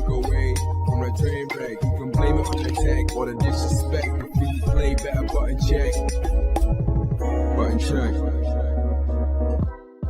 walk away from the train wreck. You can blame it on the tech or the disrespect. If you play better, button check. Button check.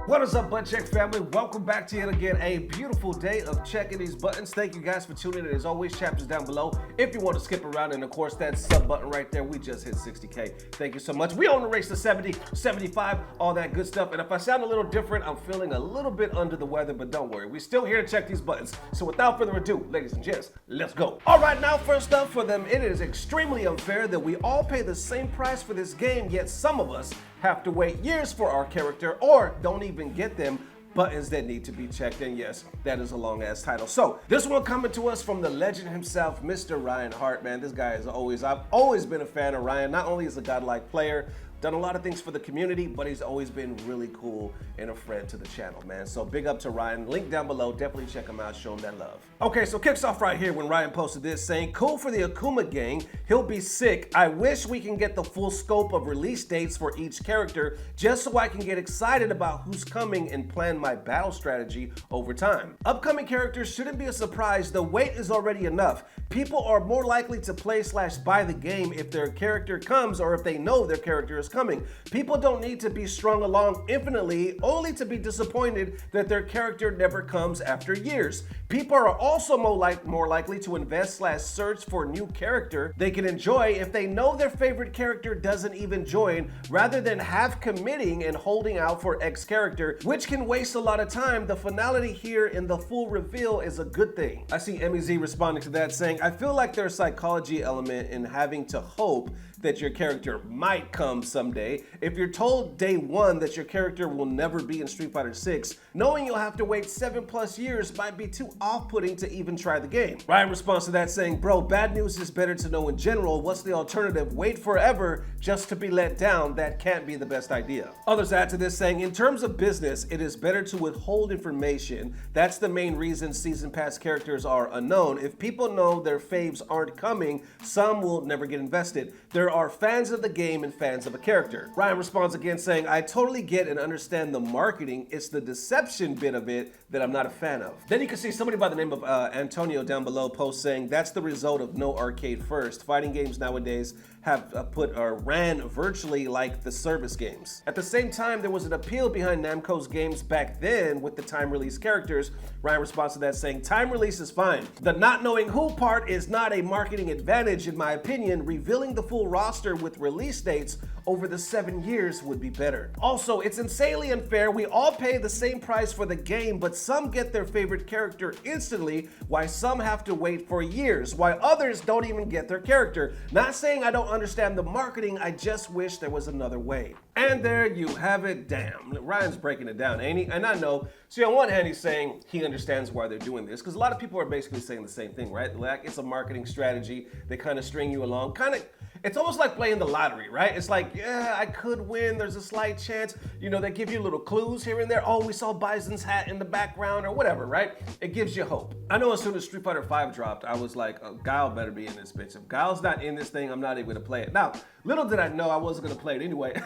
What is up, Button Check family? Welcome back to yet again a beautiful day of checking these buttons. Thank you guys for tuning in. As always, chapters down below if you want to skip around, and of course that sub button right there. We just hit 60K. Thank you so much. We on the race to 70, 75, all that good stuff. And if I sound a little different, I'm feeling a little bit under the weather, but don't worry, we're still here to check these buttons. So without further ado, ladies and gents, let's go. All right, now first up for them, it is extremely unfair that we all pay the same price for this game, yet some of us have to wait years for our character or don't even get them buttons that need to be checked. And yes, that is a long ass title. So this one coming to us from the legend himself, Mr. Ryan Hart. Man, this guy is I've always been a fan of Ryan. Not only is a godlike player, done a lot of things for the community, but he's always been really cool and a friend to the channel, man. So big up to Ryan. Link down below. Definitely check him out. Show him that love. Okay, so kicks off right here when Ryan posted this saying, cool for the Akuma gang. He'll be sick. I wish we can get the full scope of release dates for each character just so I can get excited about who's coming and plan my battle strategy over time. Upcoming characters shouldn't be a surprise. The wait is already enough. People are more likely to play/buy the game if their character comes or if they know their character is coming. People don't need to be strung along infinitely only to be disappointed that their character never comes after years. People are also more likely to invest/search for a new character they can enjoy if they know their favorite character doesn't even join, rather than half committing and holding out for X character, which can waste a lot of time. The finality here in the full reveal is a good thing. I see MEZ responding to that saying, I feel like there's a psychology element in having to hope that your character might come someday. If you're told day one that your character will never be in Street Fighter 6, knowing you'll have to wait 7+ years might be too off-putting to even try the game. Ryan responds to that saying, bro, bad news is better to know in general. What's the alternative? Wait forever just to be let down? That can't be the best idea. Others add to this saying, in terms of business, it is better to withhold information. That's the main reason season pass characters are unknown. If people know their faves aren't coming, some will never get invested. There are fans of the game and fans of a character. Ryan responds again saying, I totally get and understand the marketing. It's the deception bit of it that I'm not a fan of. Then you can see somebody by the name of Antonio down below post saying, that's the result of no arcade first. Fighting games nowadays have ran virtually like the service games. At the same time, there was an appeal behind Namco's games back then with the time release characters. Ryan responds to that saying, time release is fine. The not knowing who part is not a marketing advantage in my opinion. Revealing the full roster with release dates over the 7 years would be better. Also, it's insanely unfair. We all pay the same price for the game, but some get their favorite character instantly, while some have to wait for years, while others don't even get their character. Not saying I don't understand the marketing, I just wish there was another way. And there you have it. Damn, Ryan's breaking it down, ain't he? And I know, see, on one hand, he's saying he understands why they're doing this, because a lot of people are basically saying the same thing, right? Like, it's a marketing strategy. They kind of string you along, it's almost like playing the lottery, right? It's like, yeah, I could win. There's a slight chance. You know, they give you little clues here and there. Oh, we saw Bison's hat in the background or whatever, right? It gives you hope. I know as soon as Street Fighter 5 dropped, I was like, oh, Guile better be in this bitch. If Guile's not in this thing, I'm not even gonna play it. Now, little did I know I wasn't gonna play it anyway.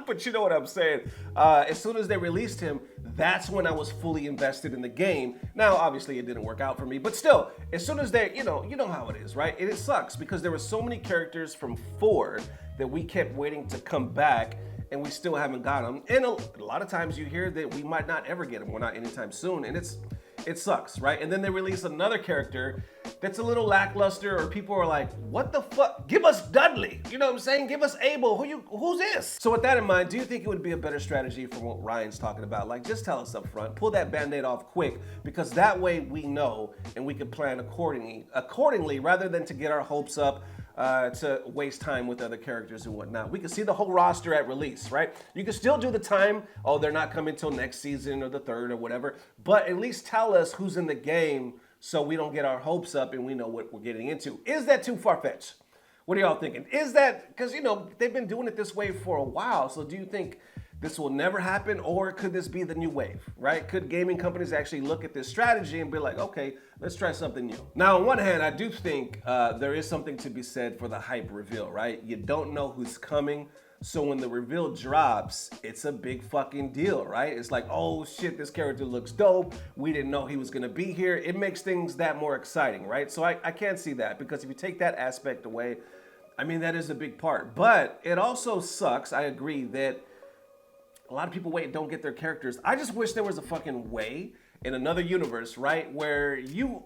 But you know what I'm saying. As soon as they released him, that's when I was fully invested in the game. Now, obviously, it didn't work out for me, but still, as soon as they, you know how it is, right? It sucks because there were so many characters from 4 that we kept waiting to come back, and we still haven't got them. And a lot of times you hear that we might not ever get them, or not anytime soon, and it sucks, right? And then they release another character that's a little lackluster, or people are like, what the fuck? Give us Dudley. You know what I'm saying? Give us Abel. Who's this? So with that in mind, do you think it would be a better strategy from what Ryan's talking about? Like, just tell us up front, pull that band-aid off quick, because that way we know and we can plan accordingly rather than to get our hopes up to waste time with other characters and whatnot. We can see the whole roster at release, right? You can still do the time, oh, they're not coming till next season or the 3rd or whatever, but at least tell us who's in the game so we don't get our hopes up and we know what we're getting into. Is that too far-fetched? What are y'all thinking? Is that, because, you know, they've been doing it this way for a while, so do you think this will never happen, or could this be the new wave, right? Could gaming companies actually look at this strategy and be like, okay, let's try something new? Now, on one hand, I do think there is something to be said for the hype reveal, right? You don't know who's coming, So when the reveal drops, it's a big fucking deal, right? It's like, oh shit, this character looks dope. We didn't know he was gonna be here. It makes things that more exciting, right? So I can't see that, because if you take that aspect away, I mean, that is a big part. But it also sucks, I agree, that a lot of people wait and don't get their characters. I just wish there was a fucking way in another universe, right, where you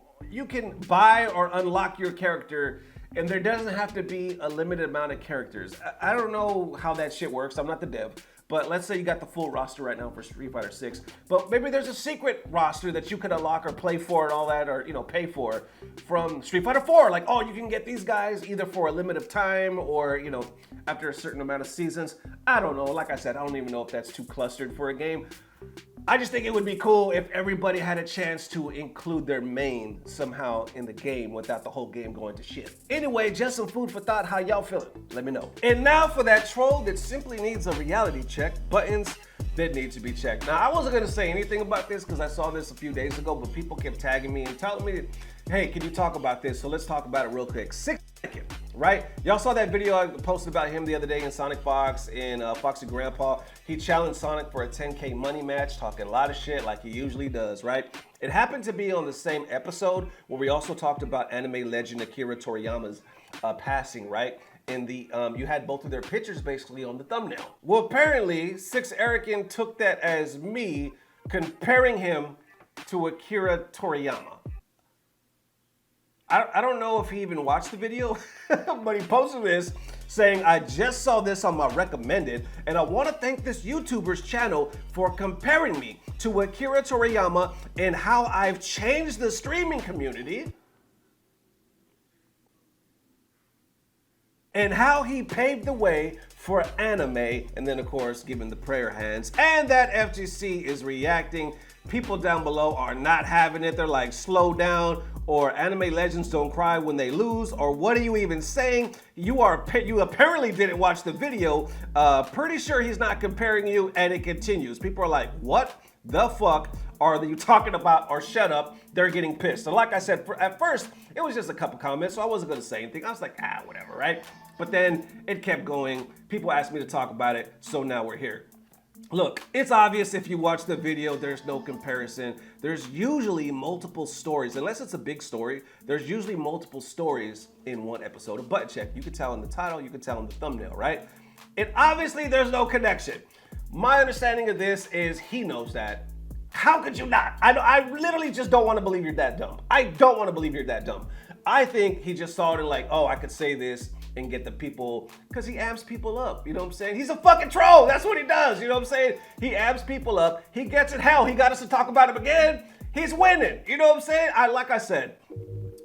can buy or unlock your character and there doesn't have to be a limited amount of characters. I don't know how that shit works. I'm not the dev. But let's say you got the full roster right now for Street Fighter 6, but maybe there's a secret roster that you could unlock or play for and all that, or, you know, pay for from Street Fighter 4. Like, oh, you can get these guys either for a limit of time or, you know, after a certain amount of seasons. I don't know. Like I said, I don't even know if that's too clustered for a game. I just think it would be cool if everybody had a chance to include their main somehow in the game without the whole game going to shit. Anyway, just some food for thought. How y'all feeling? Let me know. And now for that troll that simply needs a reality check. Buttons that need to be checked. Now, I wasn't gonna say anything about this because I saw this a few days ago, but people kept tagging me and telling me, hey, can you talk about this? So let's talk about it real quick. 6 seconds, right? Y'all saw that video I posted about him the other day in Sonic Fox and Foxy Grandpa. He challenged Sonic for a 10K money match, talking a lot of shit like he usually does, right? It happened to be on the same episode where we also talked about anime legend Akira Toriyama's passing, right? And you had both of their pictures basically on the thumbnail. Well, apparently, Six Erican took that as me comparing him to Akira Toriyama. I don't know if he even watched the video, but he posted this saying, I just saw this on my recommended, and I want to thank this YouTuber's channel for comparing me to Akira Toriyama and how I've changed the streaming community and how he paved the way for anime, and then of course giving the prayer hands. And that FGC is reacting. People down below are not having it. They're like, slow down, or anime legends don't cry when they lose, or what are you even saying? You apparently didn't watch the video. Pretty sure he's not comparing you, and it continues. People are like, what the fuck are you talking about, or shut up. They're getting pissed. So like I said, at first, it was just a couple comments, so I wasn't gonna say anything. I was like, whatever, right? But then it kept going. People asked me to talk about it, so now we're here. Look, it's obvious if you watch the video, there's no comparison. There's usually multiple stories. Unless it's a big story, there's usually multiple stories in one episode of Butt Check. You can tell in the title, you can tell in the thumbnail, right? And obviously there's no connection. My understanding of this is he knows that. How could you not? I literally just don't want to believe you're that dumb. I don't want to believe you're that dumb. I think he just saw it and like, oh, I could say this and get the people, because he amps people up, you know what I'm saying? He's a fucking troll, that's what he does, you know what I'm saying? He amps people up, he gets it. Hell, he got us to talk about him again. He's winning, you know what I'm saying? Like I said,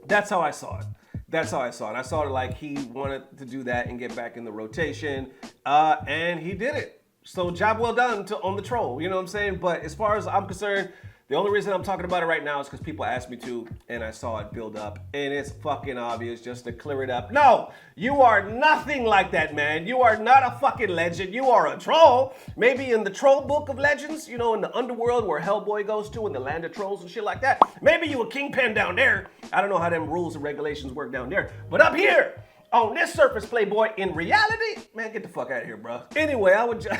that's how I saw it. That's how I saw it. I saw it like he wanted to do that and get back in the rotation, and he did it. So job well done on the troll, you know what I'm saying? But as far as I'm concerned, the only reason I'm talking about it right now is because people asked me to, and I saw it build up, and it's fucking obvious. Just to clear it up. No, you are nothing like that, man. You are not a fucking legend. You are a troll. Maybe in the troll book of legends, you know, in the underworld where Hellboy goes to, in the land of trolls and shit like that. Maybe you a kingpin down there. I don't know how them rules and regulations work down there. But up here, on this surface, Playboy, in reality, man, get the fuck out of here, bro. Anyway, I would just...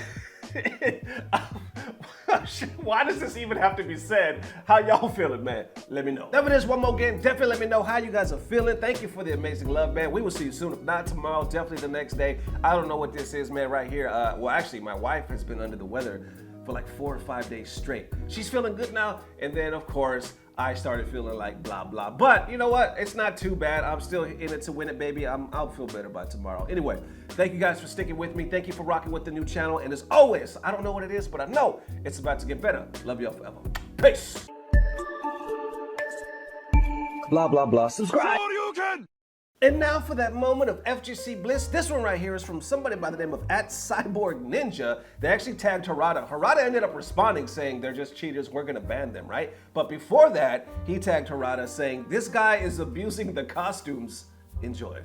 Why does this even have to be said? How y'all feeling, man? Let me know. Never this one more game. Definitely let me know how you guys are feeling. Thank you for the amazing love, man. We will see you soon. If not tomorrow, definitely the next day. I don't know what this is, man, right here. Well, actually, my wife has been under the weather for like 4 or 5 days straight. She's feeling good now. And then, of course, I started feeling like blah, blah. But you know what? It's not too bad. I'm still in it to win it, baby. I'll feel better by tomorrow. Anyway, thank you guys for sticking with me. Thank you for rocking with the new channel. And as always, I don't know what it is, but I know it's about to get better. Love y'all forever. Peace. Blah, blah, blah. Subscribe. And now for that moment of FGC bliss. This one right here is from somebody by the name of @Cyborg Ninja. They actually tagged Harada. Harada ended up responding saying they're just cheaters, we're gonna ban them, right? But before that, he tagged Harada saying, this guy is abusing the costumes. Enjoy.